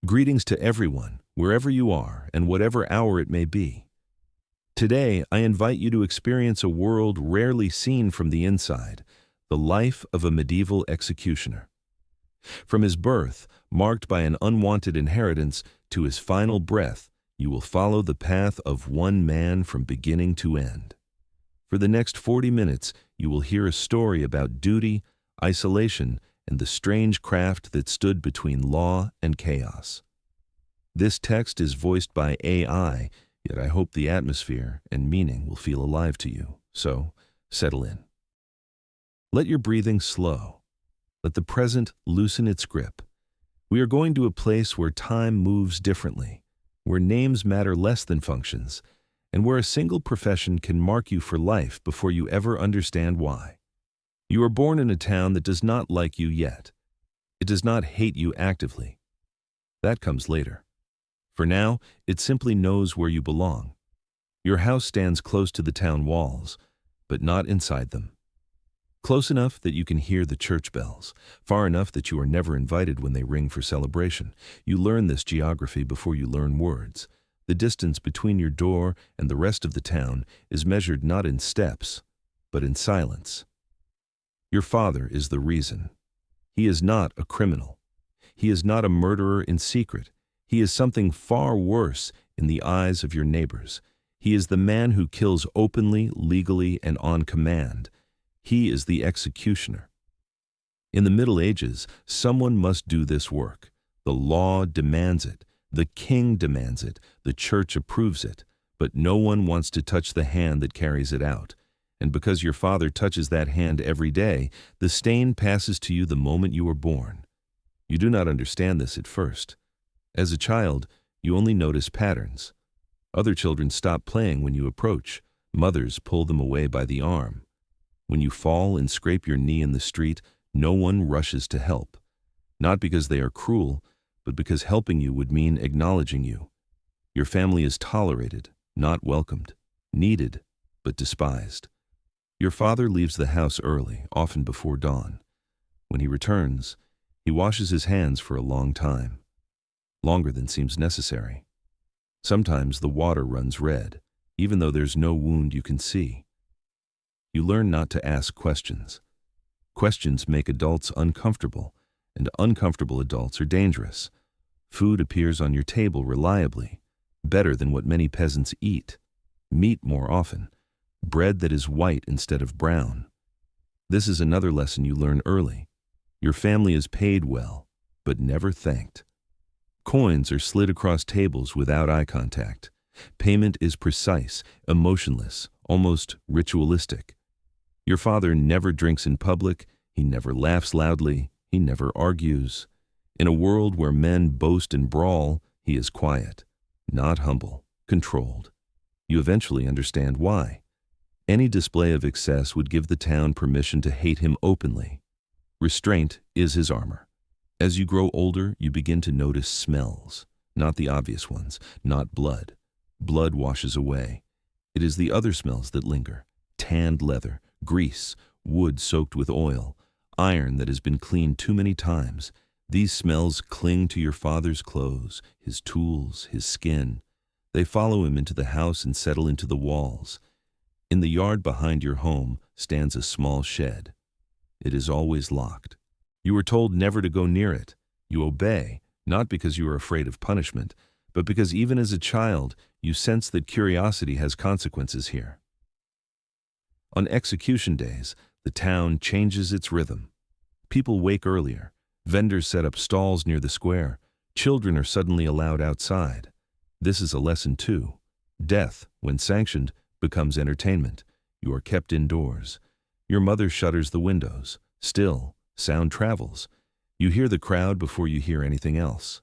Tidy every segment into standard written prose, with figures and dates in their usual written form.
Greetings to everyone, wherever you are and whatever hour it may be. Today, I invite you to experience a world rarely seen from the inside, the life of a medieval executioner. From his birth, marked by an unwanted inheritance, to his final breath, you will follow the path of one man from beginning to end. For the next 40 minutes, you will hear a story about duty, isolation, and the strange craft that stood between law and chaos. This text is voiced by AI, yet I hope the atmosphere and meaning will feel alive to you. So, settle in. Let your breathing slow. Let the present loosen its grip. We are going to a place where time moves differently, where names matter less than functions, and where a single profession can mark you for life before you ever understand why. You are born in a town that does not like you yet. It does not hate you actively. That comes later. For now, it simply knows where you belong. Your house stands close to the town walls, but not inside them. Close enough that you can hear the church bells, far enough that you are never invited when they ring for celebration. You learn this geography before you learn words. The distance between your door and the rest of the town is measured not in steps, but in silence. Your father is the reason. He is not a criminal. He is not a murderer in secret. He is something far worse in the eyes of your neighbors. He is the man who kills openly, legally, and on command. He is the executioner. In the Middle Ages, someone must do this work. The law demands it. The king demands it. The church approves it. But no one wants to touch the hand that carries it out. And because your father touches that hand every day, the stain passes to you the moment you are born. You do not understand this at first. As a child, you only notice patterns. Other children stop playing when you approach. Mothers pull them away by the arm. When you fall and scrape your knee in the street, no one rushes to help. Not because they are cruel, but because helping you would mean acknowledging you. Your family is tolerated, not welcomed, needed, but despised. Your father leaves the house early, often before dawn. When he returns, he washes his hands for a long time, longer than seems necessary. Sometimes the water runs red, even though there's no wound you can see. You learn not to ask questions. Questions make adults uncomfortable, and uncomfortable adults are dangerous. Food appears on your table reliably, better than what many peasants eat. Meat more often. Bread that is white instead of brown. This is another lesson you learn early. Your family is paid well, but never thanked. Coins are slid across tables without eye contact. Payment is precise, emotionless, almost ritualistic. Your father never drinks in public, he never laughs loudly, he never argues. In a world where men boast and brawl, he is quiet, not humble, controlled. You eventually understand why. Any display of excess would give the town permission to hate him openly. Restraint is his armor. As you grow older, you begin to notice smells, not the obvious ones, not blood. Blood washes away. It is the other smells that linger: tanned leather, grease, wood soaked with oil, iron that has been cleaned too many times. These smells cling to your father's clothes, his tools, his skin. They follow him into the house and settle into the walls. In the yard behind your home stands a small shed. It is always locked. You are told never to go near it. You obey, not because you are afraid of punishment, but because even as a child, you sense that curiosity has consequences here. On execution days, the town changes its rhythm. People wake earlier. Vendors set up stalls near the square. Children are suddenly allowed outside. This is a lesson too. Death, when sanctioned, becomes entertainment. You are kept indoors. Your mother shutters the windows. Still, sound travels. You hear the crowd before you hear anything else.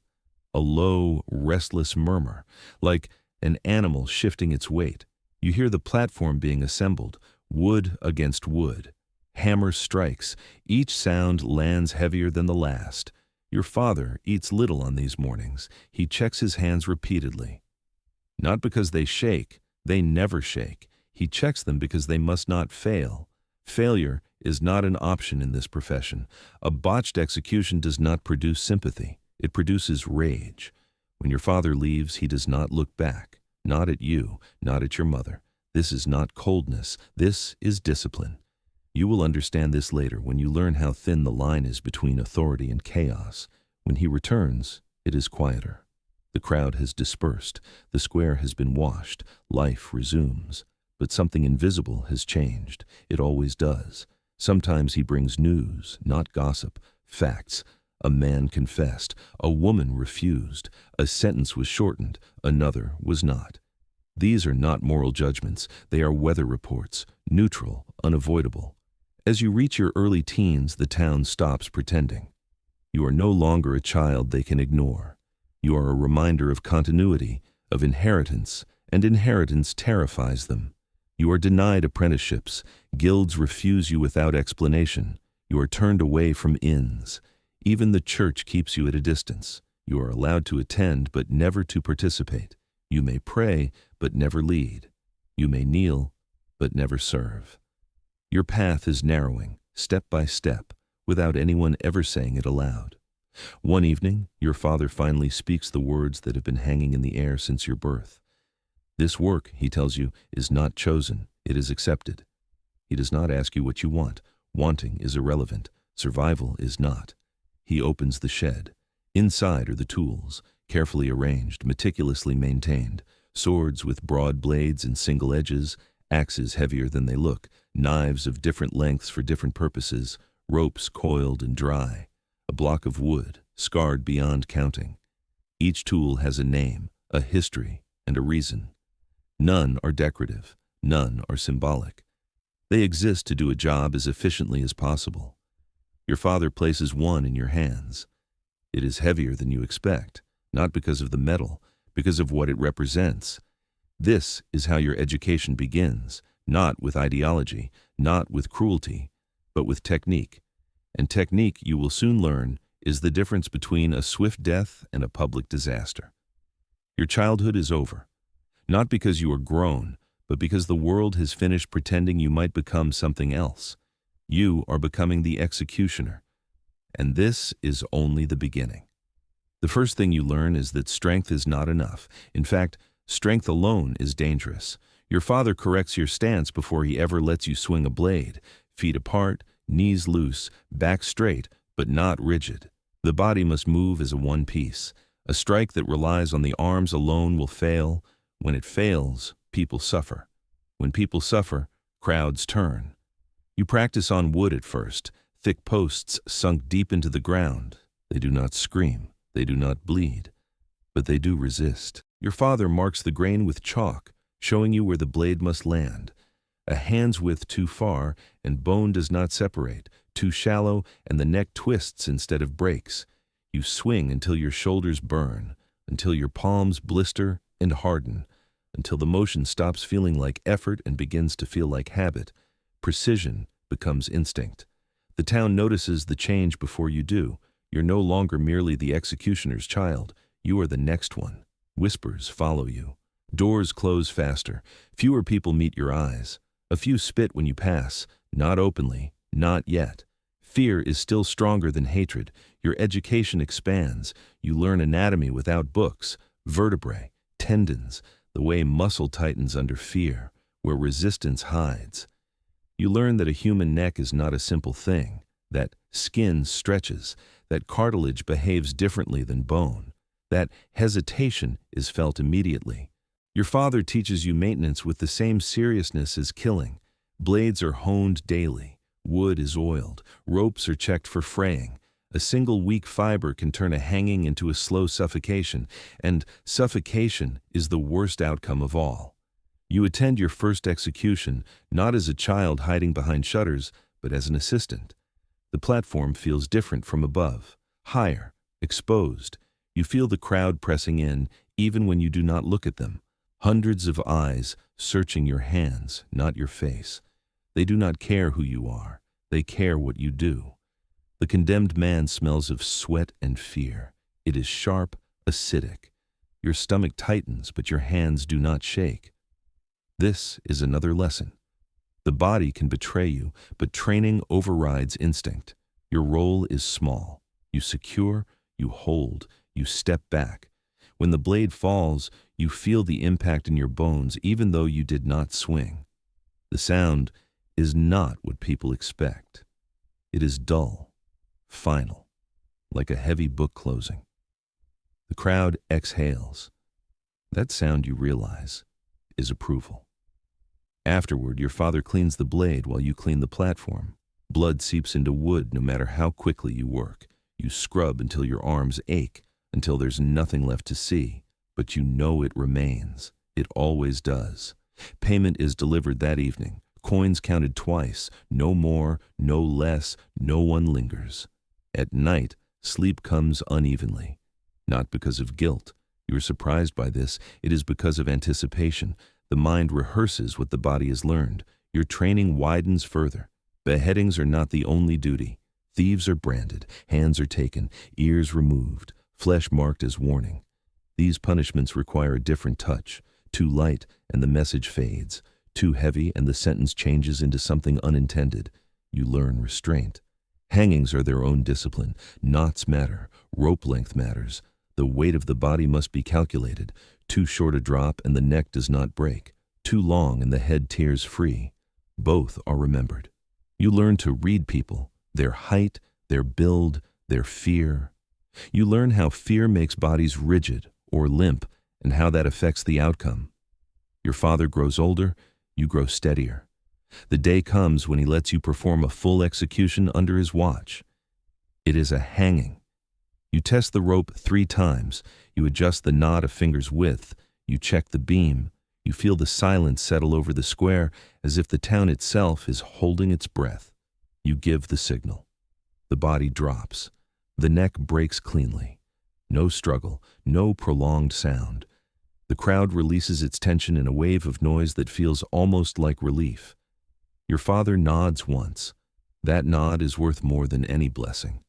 A low, restless murmur, like an animal shifting its weight. You hear the platform being assembled, wood against wood. Hammer strikes. Each sound lands heavier than the last. Your father eats little on these mornings. He checks his hands repeatedly. Not because they shake. They never shake. He checks them because they must not fail. Failure is not an option in this profession. A botched execution does not produce sympathy. It produces rage. When your father leaves, he does not look back. Not at you, not at your mother. This is not coldness. This is discipline. You will understand this later when you learn how thin the line is between authority and chaos. When he returns, it is quieter. The crowd has dispersed. The square has been washed. Life resumes. But something invisible has changed. It always does. Sometimes he brings news, not gossip, facts. A man confessed. A woman refused. A sentence was shortened. Another was not. These are not moral judgments. They are weather reports, neutral, unavoidable. As you reach your early teens, the town stops pretending. You are no longer a child they can ignore. You are a reminder of continuity, of inheritance, and inheritance terrifies them. You are denied apprenticeships. Guilds refuse you without explanation. You are turned away from inns. Even the church keeps you at a distance. You are allowed to attend, but never to participate. You may pray, but never lead. You may kneel, but never serve. Your path is narrowing, step by step, without anyone ever saying it aloud. One evening, your father finally speaks the words that have been hanging in the air since your birth. This work, he tells you, is not chosen, it is accepted. He does not ask you what you want. Wanting is irrelevant. Survival is not. He opens the shed. Inside are the tools, carefully arranged, meticulously maintained. Swords with broad blades and single edges, axes heavier than they look, knives of different lengths for different purposes, ropes coiled and dry, a block of wood, scarred beyond counting. Each tool has a name, a history, and a reason. None are decorative, none are symbolic. They exist to do a job as efficiently as possible. Your father places one in your hands. It is heavier than you expect, not because of the metal, because of what it represents. This is how your education begins, not with ideology, not with cruelty, but with technique. And technique, you will soon learn, is the difference between a swift death and a public disaster. Your childhood is over, not because you are grown, but because the world has finished pretending you might become something else. You are becoming the executioner. And this is only the beginning. The first thing you learn is that strength is not enough. In fact, strength alone is dangerous. Your father corrects your stance before he ever lets you swing a blade. Feet apart, knees loose, back straight, but not rigid. The body must move as a one piece. A strike that relies on the arms alone will fail. When it fails, people suffer. When people suffer, crowds turn. You practice on wood at first, thick posts sunk deep into the ground. They do not scream, they do not bleed, but they do resist. Your father marks the grain with chalk, showing you where the blade must land. A hand's width too far, and bone does not separate. Too shallow, and the neck twists instead of breaks. You swing until your shoulders burn, until your palms blister and harden, until the motion stops feeling like effort and begins to feel like habit. Precision becomes instinct. The town notices the change before you do. You're no longer merely the executioner's child. You are the next one. Whispers follow you. Doors close faster. Fewer people meet your eyes. A few spit when you pass, not openly, not yet. Fear is still stronger than hatred. Your education expands. You learn anatomy without books, vertebrae, tendons, the way muscle tightens under fear, where resistance hides. You learn that a human neck is not a simple thing, that skin stretches, that cartilage behaves differently than bone, that hesitation is felt immediately. Your father teaches you maintenance with the same seriousness as killing. Blades are honed daily, wood is oiled, ropes are checked for fraying. A single weak fiber can turn a hanging into a slow suffocation, and suffocation is the worst outcome of all. You attend your first execution, not as a child hiding behind shutters, but as an assistant. The platform feels different from above, higher, exposed. You feel the crowd pressing in, even when you do not look at them. Hundreds of eyes searching your hands, not your face. They do not care who you are. They care what you do. The condemned man smells of sweat and fear. It is sharp, acidic. Your stomach tightens, but your hands do not shake. This is another lesson. The body can betray you, but training overrides instinct. Your role is small. You secure, You hold, you step back. When the blade falls, you feel the impact in your bones even though you did not swing. The sound is not what people expect. It is dull, final, like a heavy book closing. The crowd exhales. That sound, you realize, is approval. Afterward, your father cleans the blade while you clean the platform. Blood seeps into wood no matter how quickly you work. You scrub until your arms ache, until there's nothing left to see, but you know it remains. It always does. Payment is delivered that evening. Coins counted twice, no more, no less, no one lingers. At night, sleep comes unevenly. Not because of guilt. You are surprised by this. It is because of anticipation. The mind rehearses what the body has learned. Your training widens further. Beheadings are not the only duty. Thieves are branded, hands are taken, ears removed, flesh marked as warning. These punishments require a different touch. Too light, and the message fades. Too heavy, and the sentence changes into something unintended. You learn restraint. Hangings are their own discipline. Knots matter. Rope length matters. The weight of the body must be calculated. Too short a drop, and the neck does not break. Too long, and the head tears free. Both are remembered. You learn to read people, their height, their build, their fear. You learn how fear makes bodies rigid or limp, and how that affects the outcome. Your father grows older, you grow steadier. The day comes when he lets you perform a full execution under his watch. It is a hanging. You test the rope 3 times. You adjust the knot a finger's width. You check the beam. You feel the silence settle over the square as if the town itself is holding its breath. You give the signal. The body drops. The neck breaks cleanly. No struggle, no prolonged sound. The crowd releases its tension in a wave of noise that feels almost like relief. Your father nods once. That nod is worth more than any blessing.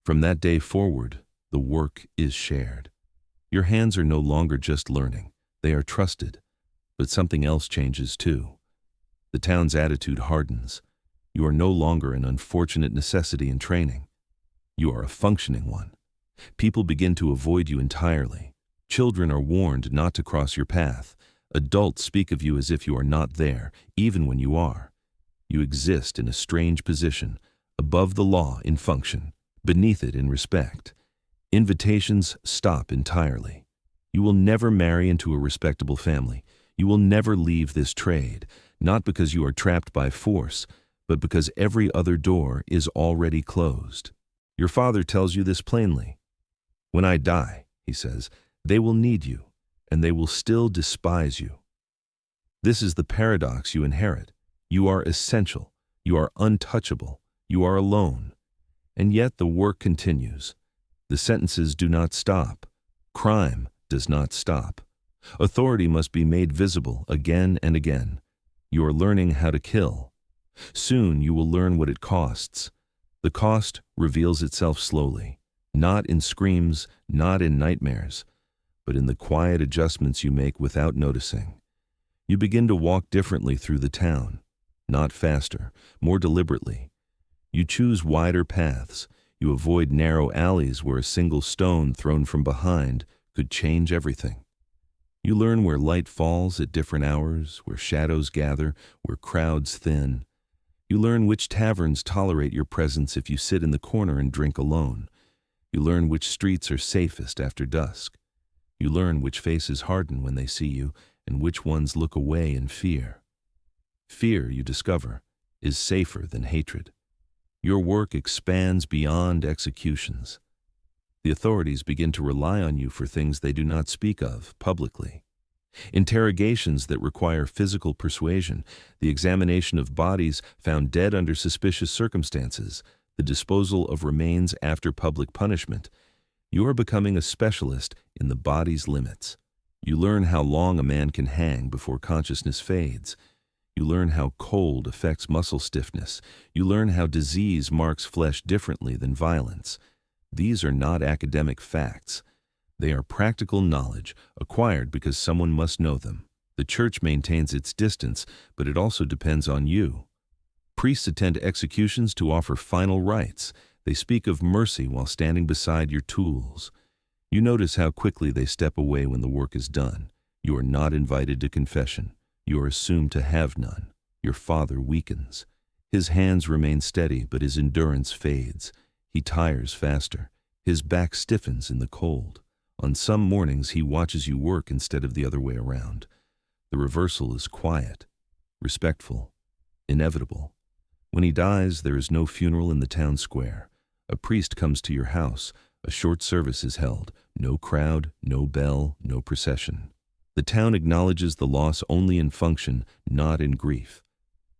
From that day forward, the work is shared. Your hands are no longer just learning. They are trusted. But something else changes too. The town's attitude hardens. You are no longer an unfortunate necessity in training. You are a functioning one. People begin to avoid you entirely. Children are warned not to cross your path. Adults speak of you as if you are not there, even when you are. You exist in a strange position, above the law in function, beneath it in respect. Invitations stop entirely. You will never marry into a respectable family. You will never leave this trade, not because you are trapped by force, but because every other door is already closed. Your father tells you this plainly. When I die, he says, they will need you, and they will still despise you. This is the paradox you inherit. You are essential. You are untouchable. You are alone. And yet the work continues. The sentences do not stop. Crime does not stop. Authority must be made visible again and again. You are learning how to kill. Soon you will learn what it costs. The cost reveals itself slowly, not in screams, not in nightmares, but in the quiet adjustments you make without noticing. You begin to walk differently through the town, not faster, more deliberately. You choose wider paths. You avoid narrow alleys where a single stone thrown from behind could change everything. You learn where light falls at different hours, where shadows gather, where crowds thin. You learn which taverns tolerate your presence if you sit in the corner and drink alone. You learn which streets are safest after dusk. You learn which faces harden when they see you and which ones look away in fear. Fear, you discover, is safer than hatred. Your work expands beyond executions. The authorities begin to rely on you for things they do not speak of publicly. Interrogations that require physical persuasion, the examination of bodies found dead under suspicious circumstances, the disposal of remains after public punishment. You are becoming a specialist in the body's limits. You learn how long a man can hang before consciousness fades. You learn how cold affects muscle stiffness. You learn how disease marks flesh differently than violence. These are not academic facts. They are practical knowledge, acquired because someone must know them. The church maintains its distance, but it also depends on you. Priests attend executions to offer final rites. They speak of mercy while standing beside your tools. You notice how quickly they step away when the work is done. You are not invited to confession. You are assumed to have none. Your father weakens. His hands remain steady, but his endurance fades. He tires faster. His back stiffens in the cold. On some mornings, he watches you work instead of the other way around. The reversal is quiet, respectful, inevitable. When he dies, there is no funeral in the town square. A priest comes to your house. A short service is held. No crowd, no bell, no procession. The town acknowledges the loss only in function, not in grief.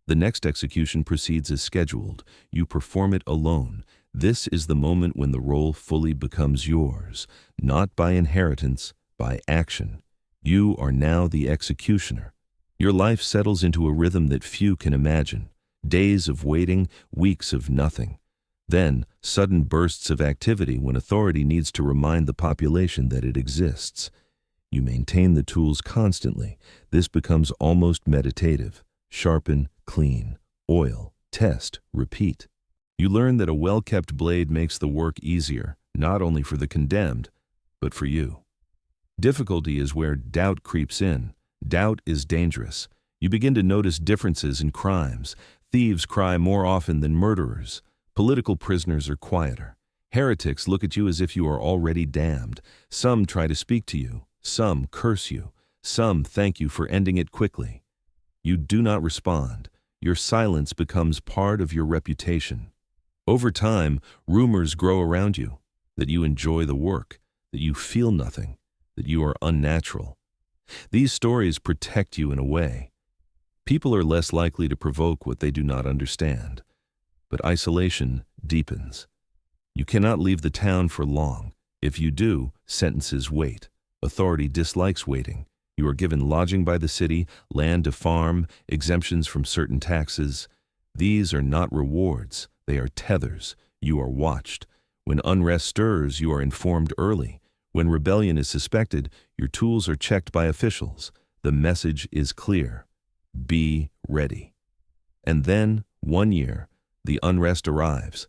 The next execution proceeds as scheduled. You perform it alone. This is the moment when the role fully becomes yours, not by inheritance, by action. You are now the executioner. Your life settles into a rhythm that few can imagine. Days of waiting, weeks of nothing. Then, sudden bursts of activity when authority needs to remind the population that it exists. You maintain the tools constantly. This becomes almost meditative. Sharpen, clean, oil, test, repeat. You learn that a well-kept blade makes the work easier, not only for the condemned, but for you. Difficulty is where doubt creeps in. Doubt is dangerous. You begin to notice differences in crimes. Thieves cry more often than murderers. Political prisoners are quieter. Heretics look at you as if you are already damned. Some try to speak to you. Some curse you. Some thank you for ending it quickly. You do not respond. Your silence becomes part of your reputation. Over time, rumors grow around you, that you enjoy the work, that you feel nothing, that you are unnatural. These stories protect you in a way. People are less likely to provoke what they do not understand. But isolation deepens. You cannot leave the town for long. If you do, sentences wait. Authority dislikes waiting. You are given lodging by the city, land to farm, exemptions from certain taxes. These are not rewards. They are tethers. You are watched. When unrest stirs, you are informed early. When rebellion is suspected, your tools are checked by officials. The message is clear. Be ready. And then, one year, the unrest arrives.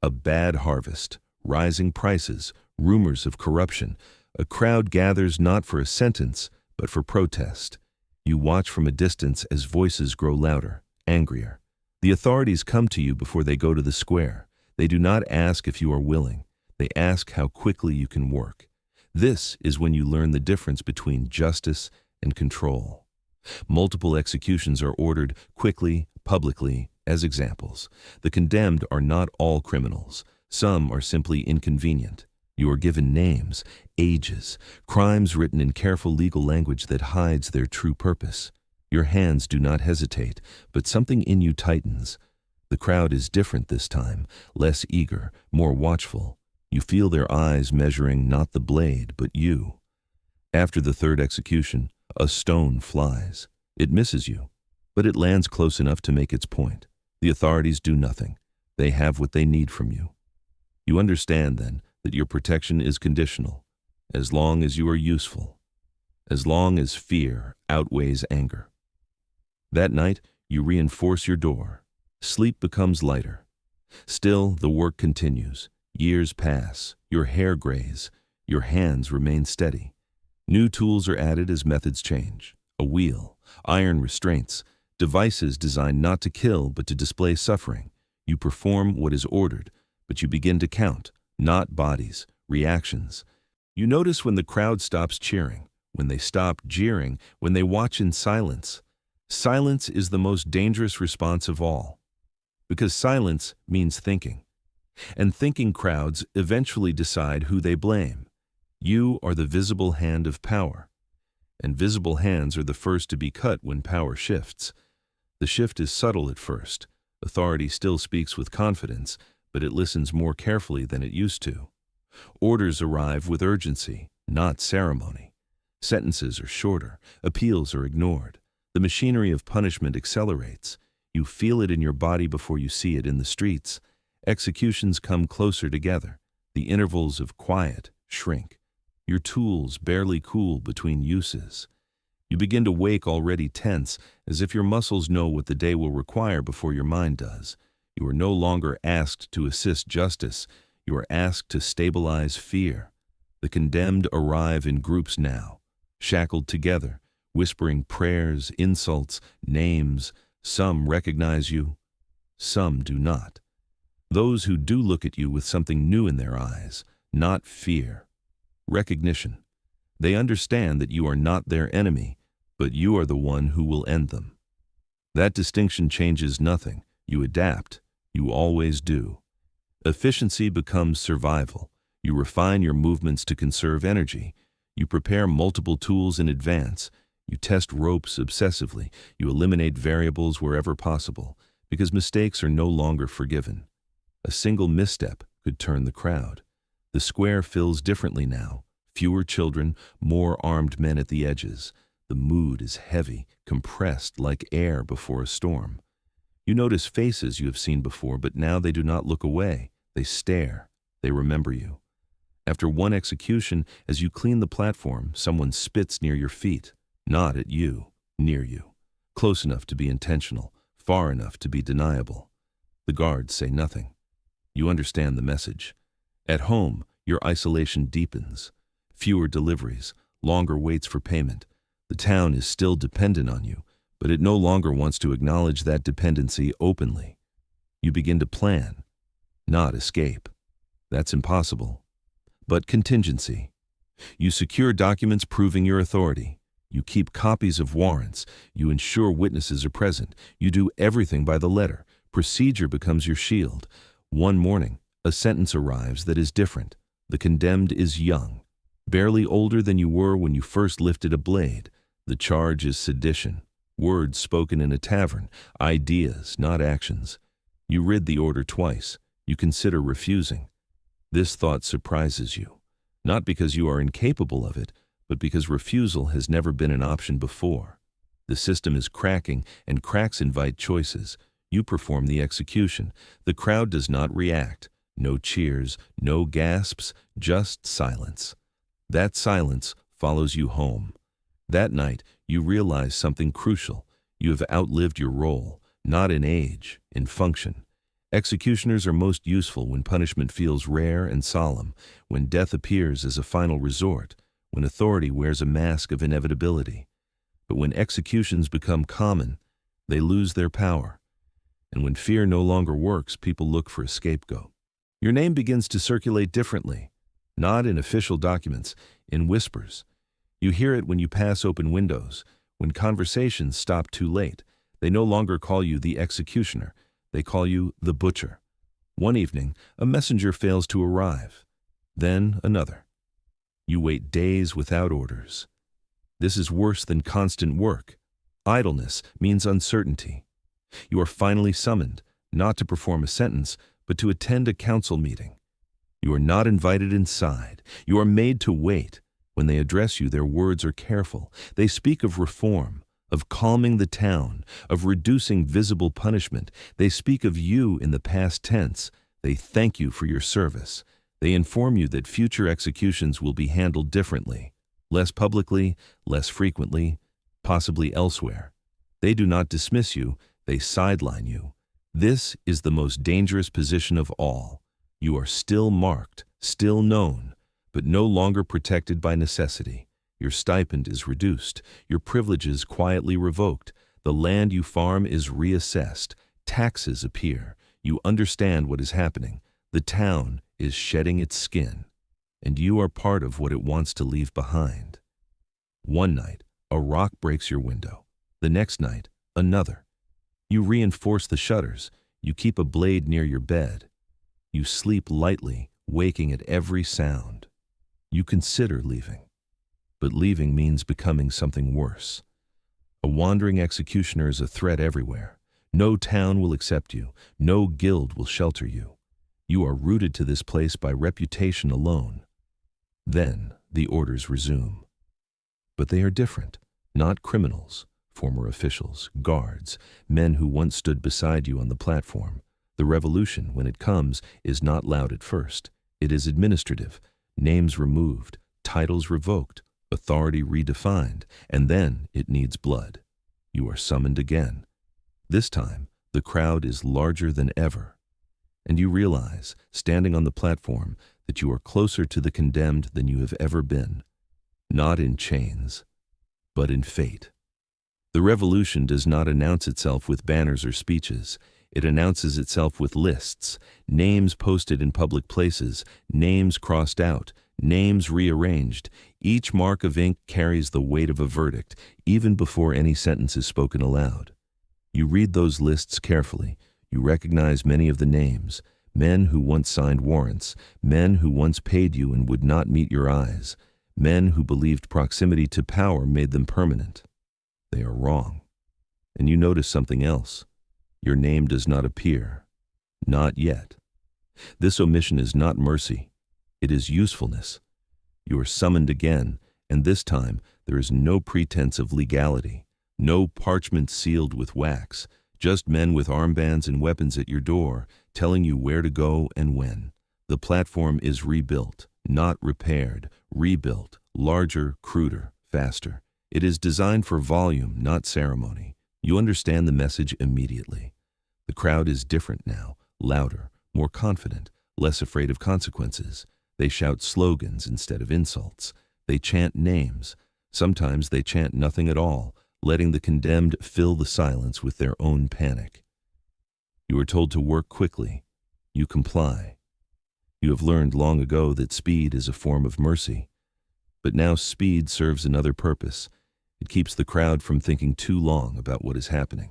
A bad harvest, rising prices, rumors of corruption. A crowd gathers not for a sentence, but for protest. You watch from a distance as voices grow louder, angrier. The authorities come to you before they go to the square. They do not ask if you are willing. They ask how quickly you can work. This is when you learn the difference between justice and control. Multiple executions are ordered quickly, publicly, as examples. The condemned are not all criminals. Some are simply inconvenient. You are given names, ages, crimes written in careful legal language that hides their true purpose. Your hands do not hesitate, but something in you tightens. The crowd is different this time, less eager, more watchful. You feel their eyes measuring not the blade, but you. After the third execution, a stone flies. It misses you, but it lands close enough to make its point. The authorities do nothing. They have what they need from you. You understand, then, that your protection is conditional, as long as you are useful, as long as fear outweighs anger. That night, you reinforce your door. Sleep becomes lighter. Still, the work continues. Years pass. Your hair grays. Your hands remain steady. New tools are added as methods change. A wheel, iron restraints, devices designed not to kill but to display suffering. You perform what is ordered, but you begin to count, not bodies, reactions. You notice when the crowd stops cheering, when they stop jeering, when they watch in silence. Silence is the most dangerous response of all, because silence means thinking. And thinking crowds eventually decide who they blame. You are the visible hand of power, and visible hands are the first to be cut when power shifts. The shift is subtle at first. Authority still speaks with confidence, but it listens more carefully than it used to. Orders arrive with urgency, not ceremony. Sentences are shorter, appeals are ignored. The machinery of punishment accelerates. You feel it in your body before you see it in the streets. Executions come closer together. The intervals of quiet shrink. Your tools barely cool between uses. You begin to wake already tense, as if your muscles know what the day will require before your mind does. You are no longer asked to assist justice. You are asked to stabilize fear. The condemned arrive in groups now, shackled together, whispering prayers, insults, names. Some recognize you, some do not. Those who do look at you with something new in their eyes, not fear. Recognition. They understand that you are not their enemy, but you are the one who will end them. That distinction changes nothing. You adapt. You always do. Efficiency becomes survival. You refine your movements to conserve energy. You prepare multiple tools in advance. You test ropes obsessively. You eliminate variables wherever possible, because mistakes are no longer forgiven. A single misstep could turn the crowd. The square fills differently now. Fewer children, more armed men at the edges. The mood is heavy, compressed like air before a storm. You notice faces you have seen before, but now they do not look away. They stare. They remember you. After one execution, as you clean the platform, someone spits near your feet. Not at you, near you. Close enough to be intentional, far enough to be deniable. The guards say nothing. You understand the message. At home, your isolation deepens. Fewer deliveries, longer waits for payment. The town is still dependent on you, but it no longer wants to acknowledge that dependency openly. You begin to plan, not escape. That's impossible. But contingency. You secure documents proving your authority. You keep copies of warrants. You ensure witnesses are present. You do everything by the letter. Procedure becomes your shield. One morning, a sentence arrives that is different. The condemned is young, barely older than you were when you first lifted a blade. The charge is sedition, words spoken in a tavern, ideas, not actions. You read the order twice. You consider refusing. This thought surprises you, not because you are incapable of it, but because refusal has never been an option before. The system is cracking, and cracks invite choices. You perform the execution. The crowd does not react. No cheers, no gasps, just silence. That silence follows you home. That night, you realize something crucial. You have outlived your role, not in age, in function. Executioners are most useful when punishment feels rare and solemn, when death appears as a final resort, when authority wears a mask of inevitability. But when executions become common, they lose their power. And when fear no longer works, people look for a scapegoat. Your name begins to circulate differently, not in official documents, in whispers. You hear it when you pass open windows, when conversations stop too late. They no longer call you the executioner. They call you the butcher. One evening, a messenger fails to arrive. Then another. You wait days without orders. This is worse than constant work. Idleness means uncertainty. You are finally summoned, not to perform a sentence, but to attend a council meeting. You are not invited inside. You are made to wait. When they address you, their words are careful. They speak of reform, of calming the town, of reducing visible punishment. They speak of you in the past tense. They thank you for your service. They inform you that future executions will be handled differently, less publicly, less frequently, possibly elsewhere. They do not dismiss you, they sideline you. This is the most dangerous position of all. You are still marked, still known, but no longer protected by necessity. Your stipend is reduced, your privileges quietly revoked, the land you farm is reassessed, taxes appear. You understand what is happening. The town is shedding its skin, and you are part of what it wants to leave behind. One night, a rock breaks your window. The next night, another. You reinforce the shutters. You keep a blade near your bed. You sleep lightly, waking at every sound. You consider leaving. But leaving means becoming something worse. A wandering executioner is a threat everywhere. No town will accept you. No guild will shelter you. You are rooted to this place by reputation alone. Then the orders resume. But they are different, not criminals, former officials, guards, men who once stood beside you on the platform. The revolution, when it comes, is not loud at first. It is administrative, names removed, titles revoked, authority redefined, and then it needs blood. You are summoned again. This time, The crowd is larger than ever, and you realize, standing on the platform, that you are closer to the condemned than you have ever been, not in chains, but in fate. The revolution does not announce itself with banners or speeches. It announces itself with lists, names posted in public places, names crossed out, names rearranged. Each mark of ink carries the weight of a verdict, even before any sentence is spoken aloud. You read those lists carefully. You recognize many of the names, men who once signed warrants, men who once paid you and would not meet your eyes, men who believed proximity to power made them permanent. They are wrong. And you notice something else. Your name does not appear. Not yet. This omission is not mercy. It is usefulness. You are summoned again, and this time there is no pretense of legality, no parchment sealed with wax, just men with armbands and weapons at your door, telling you where to go and when. The platform is rebuilt, not repaired, rebuilt, larger, cruder, faster. It is designed for volume, not ceremony. You understand the message immediately. The crowd is different now, louder, more confident, less afraid of consequences. They shout slogans instead of insults. They chant names. Sometimes they chant nothing at all, letting the condemned fill the silence with their own panic. You are told to work quickly. You comply. You have learned long ago that speed is a form of mercy. But now speed serves another purpose. It keeps the crowd from thinking too long about what is happening.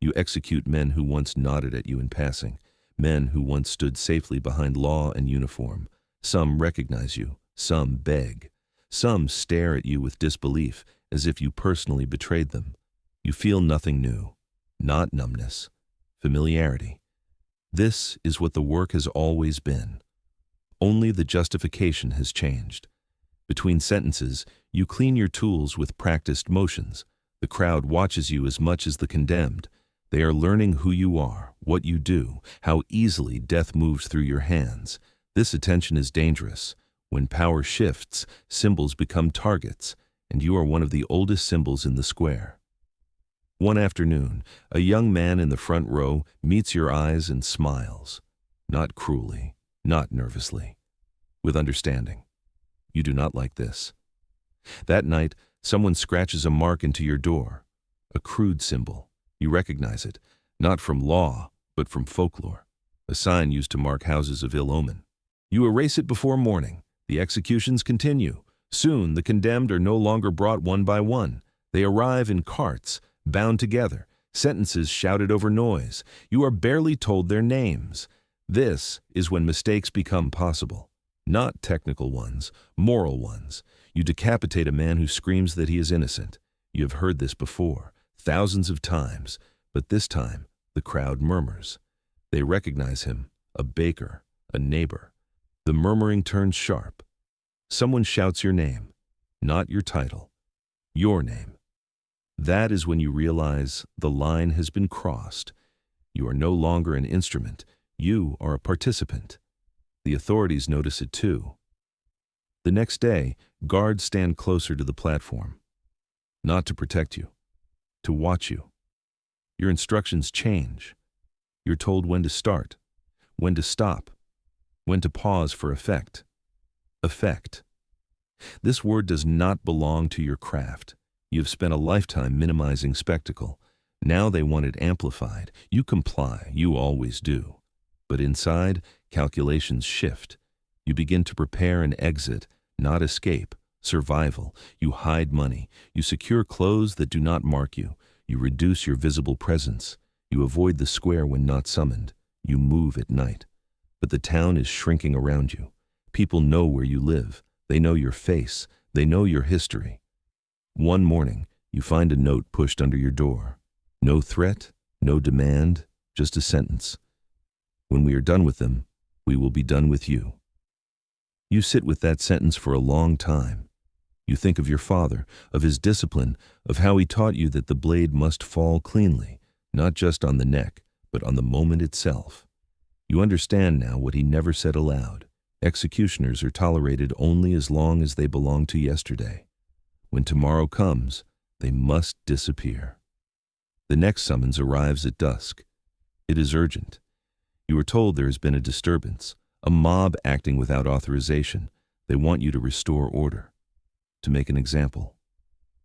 You execute men who once nodded at you in passing, men who once stood safely behind law and uniform. Some recognize you, some beg. Some stare at you with disbelief, as if you personally betrayed them. You feel nothing new, not numbness, familiarity. This is what the work has always been. Only the justification has changed. Between sentences, you clean your tools with practiced motions. The crowd watches you as much as the condemned. They are learning who you are, what you do, how easily death moves through your hands. This attention is dangerous. When power shifts, symbols become targets, and you are one of the oldest symbols in the square. One afternoon, a young man in the front row meets your eyes and smiles. Not cruelly, not nervously, with understanding. You do not like this. That night, someone scratches a mark into your door, a crude symbol. You recognize it, not from law, but from folklore, a sign used to mark houses of ill omen. You erase it before morning. The executions continue. Soon, the condemned are no longer brought one by one. They arrive in carts, bound together, sentences shouted over noise. You are barely told their names. This is when mistakes become possible. Not technical ones, moral ones. You decapitate a man who screams that he is innocent. You have heard this before, thousands of times, but this time the crowd murmurs. They recognize him, a baker, a neighbor. The murmuring turns sharp. Someone shouts your name, not your title, your name. That is when you realize the line has been crossed. You are no longer an instrument. You are a participant. The authorities notice it too. The next day, guards stand closer to the platform. Not to protect you, to watch you. Your instructions change. You're told when to start, when to stop, when to pause for effect. Effect. This word does not belong to your craft. You've spent a lifetime minimizing spectacle. Now they want it amplified. You comply, you always do. But inside, calculations shift. You begin to prepare an exit, not escape, survival. You hide money. You secure clothes that do not mark you. You reduce your visible presence. You avoid the square when not summoned. You move at night. But the town is shrinking around you. People know where you live. They know your face. They know your history. One morning, you find a note pushed under your door. No threat, no demand, just a sentence. When we are done with them, we will be done with you. You sit with that sentence for a long time. You think of your father, of his discipline, of how he taught you that the blade must fall cleanly, not just on the neck, but on the moment itself. You understand now what he never said aloud. Executioners are tolerated only as long as they belong to yesterday. When tomorrow comes, they must disappear. The next summons arrives at dusk. It is urgent. You are told there has been a disturbance, a mob acting without authorization. They want you to restore order. To make an example,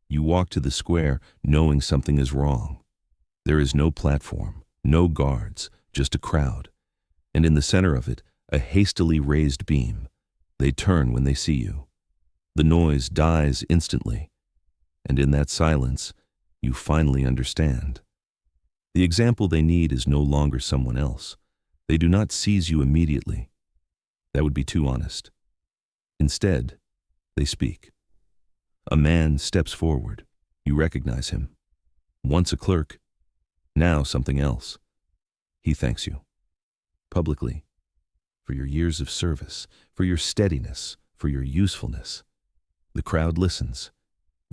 you walk to the square knowing something is wrong. There is no platform, no guards, just a crowd. And in the center of it, a hastily raised beam. They turn when they see you. The noise dies instantly. And in that silence, you finally understand. The example they need is no longer someone else. They do not seize you immediately. That would be too honest. Instead, they speak. A man steps forward. You recognize him. Once a clerk, now something else. He thanks you. Publicly. For your years of service, for your steadiness, for your usefulness. The crowd listens.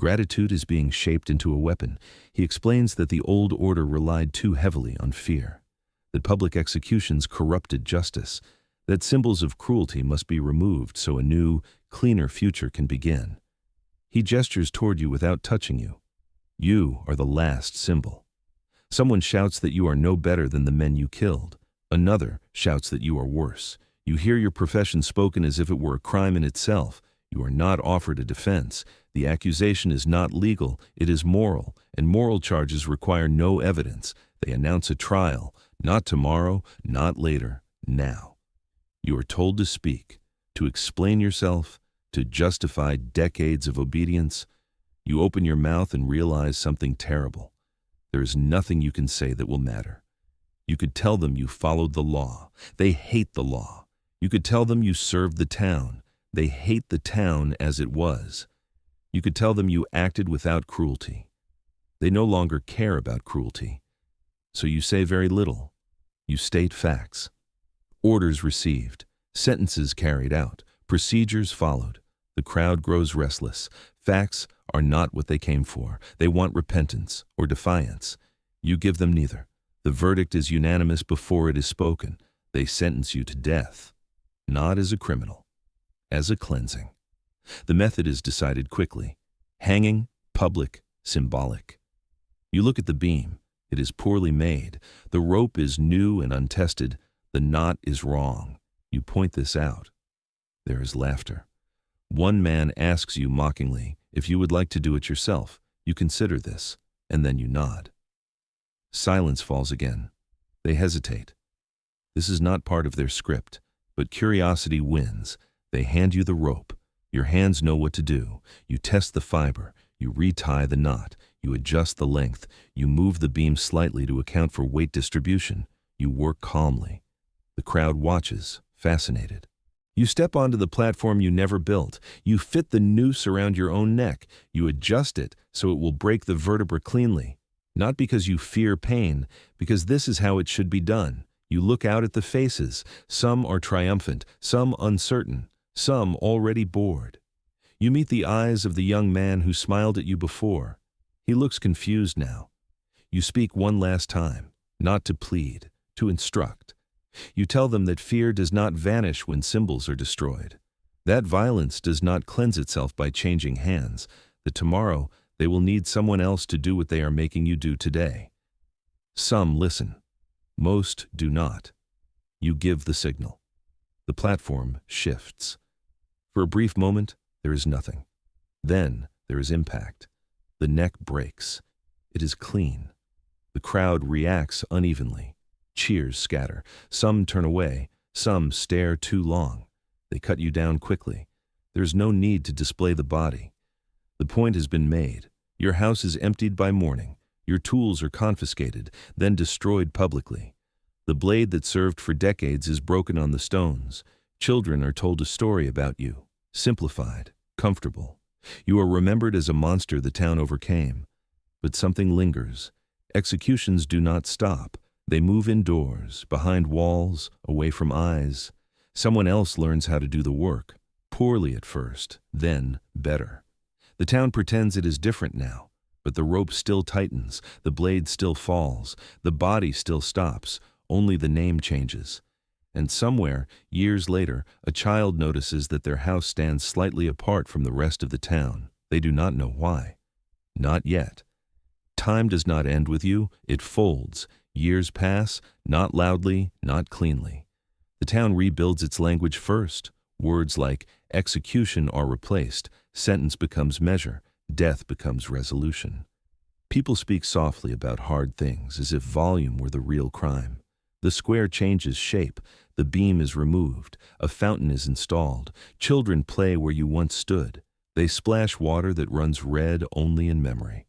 Gratitude is being shaped into a weapon. He explains that the old order relied too heavily on fear, that public executions corrupted justice, that symbols of cruelty must be removed so a new, cleaner future can begin. He gestures toward you without touching you. You are the last symbol. Someone shouts that you are no better than the men you killed. Another shouts that you are worse. You hear your profession spoken as if it were a crime in itself. You are not offered a defense. The accusation is not legal, it is moral, and moral charges require no evidence. They announce a trial, not tomorrow, not later, now. You are told to speak, to explain yourself, to justify decades of obedience. You open your mouth and realize something terrible. There is nothing you can say that will matter. You could tell them you followed the law. They hate the law. You could tell them you served the town. They hate the town as it was. You could tell them you acted without cruelty. They no longer care about cruelty. So you say very little. You state facts. Orders received, sentences carried out, procedures followed. The crowd grows restless. Facts are not what they came for. They want repentance or defiance. You give them neither. The verdict is unanimous before it is spoken. They sentence you to death, not as a criminal, as a cleansing. The method is decided quickly. Hanging, public, symbolic. You look at the beam. It is poorly made. The rope is new and untested. The knot is wrong. You point this out. There is laughter. One man asks you mockingly if you would like to do it yourself. You consider this, and then you nod. Silence falls again. They hesitate. This is not part of their script, but curiosity wins. They hand you the rope. Your hands know what to do. You test the fiber. You retie the knot. You adjust the length. You move the beam slightly to account for weight distribution. You work calmly. The crowd watches, fascinated. You step onto the platform you never built. You fit the noose around your own neck. You adjust it so it will break the vertebra cleanly. Not because you fear pain, because this is how it should be done. You look out at the faces. Some are triumphant, some uncertain, some already bored. You meet the eyes of the young man who smiled at you before. He looks confused now. You speak one last time, not to plead, to instruct. You tell them that fear does not vanish when symbols are destroyed. That violence does not cleanse itself by changing hands, that tomorrow they will need someone else to do what they are making you do today. Some listen. Most do not. You give the signal. The platform shifts. For a brief moment, there is nothing. Then there is impact. The neck breaks. It is clean. The crowd reacts unevenly. Cheers scatter. Some turn away. Some stare too long. They cut you down quickly. There is no need to display the body. The point has been made. Your house is emptied by morning. Your tools are confiscated, then destroyed publicly. The blade that served for decades is broken on the stones. Children are told a story about you. Simplified, comfortable. You are remembered as a monster the town overcame. But something lingers. Executions do not stop. They move indoors, behind walls, away from eyes. Someone else learns how to do the work. Poorly at first, then better. The town pretends it is different now, but the rope still tightens, the blade still falls, the body still stops, only the name changes. And somewhere, years later, a child notices that their house stands slightly apart from the rest of the town. They do not know why. Not yet. Time does not end with you, it folds. Years pass, not loudly, not cleanly. The town rebuilds its language first. Words like execution are replaced, sentence becomes measure, death becomes resolution. People speak softly about hard things as if volume were the real crime. The square changes shape, the beam is removed, a fountain is installed, children play where you once stood. They splash water that runs red only in memory.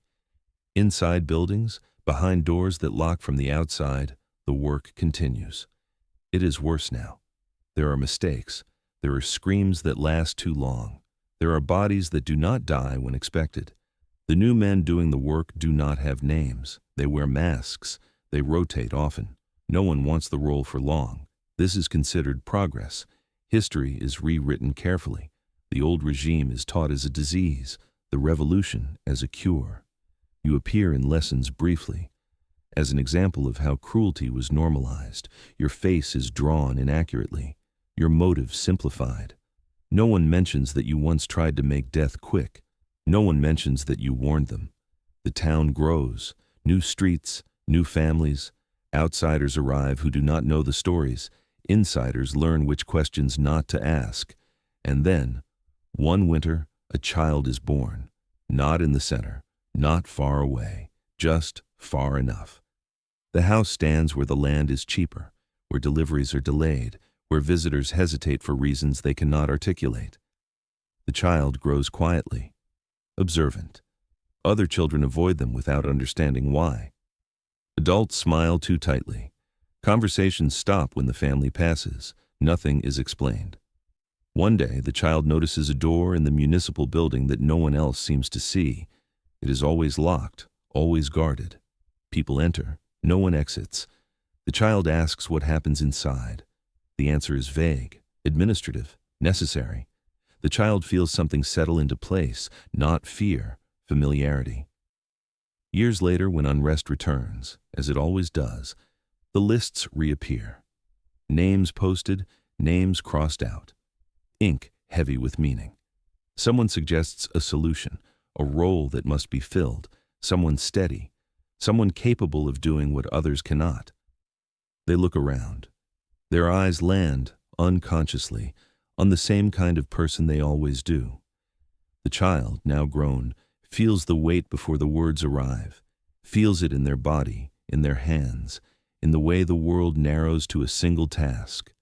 Inside buildings, behind doors that lock from the outside, the work continues. It is worse now. There are mistakes. There are screams that last too long. There are bodies that do not die when expected. The new men doing the work do not have names. They wear masks. They rotate often. No one wants the role for long. This is considered progress. History is rewritten carefully. The old regime is taught as a disease, the revolution as a cure. You appear in lessons briefly. As an example of how cruelty was normalized, your face is drawn inaccurately, your motives simplified. No one mentions that you once tried to make death quick. No one mentions that you warned them. The town grows, new streets, new families. Outsiders arrive who do not know the stories. Insiders learn which questions not to ask. And then, one winter, a child is born. Not in the center, not far away, just far enough. The house stands where the land is cheaper, where deliveries are delayed, where visitors hesitate for reasons they cannot articulate. The child grows quietly, observant. Other children avoid them without understanding why. Adults smile too tightly. Conversations stop when the family passes. Nothing is explained. One day, the child notices a door in the municipal building that no one else seems to see. It is always locked, always guarded. People enter, no one exits. The child asks what happens inside. The answer is vague, administrative, necessary. The child feels something settle into place, not fear, familiarity. Years later, when unrest returns, as it always does, the lists reappear. Names posted, names crossed out. Ink heavy with meaning. Someone suggests a solution, a role that must be filled, someone steady, someone capable of doing what others cannot. They look around. Their eyes land, unconsciously, on the same kind of person they always do. The child, now grown, feels the weight before the words arrive, feels it in their body, in their hands, in the way the world narrows to a single task.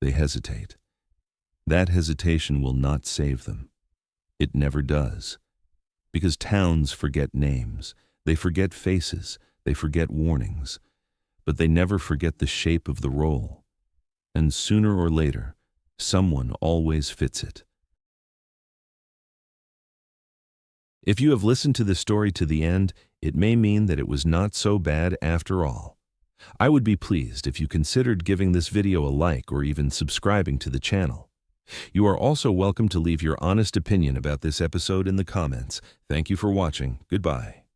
They hesitate. That hesitation will not save them. It never does. Because towns forget names, they forget faces, they forget warnings, but they never forget the shape of the role. And sooner or later, someone always fits it. If you have listened to this story to the end, it may mean that it was not so bad after all. I would be pleased if you considered giving this video a like or even subscribing to the channel. You are also welcome to leave your honest opinion about this episode in the comments. Thank you for watching. Goodbye.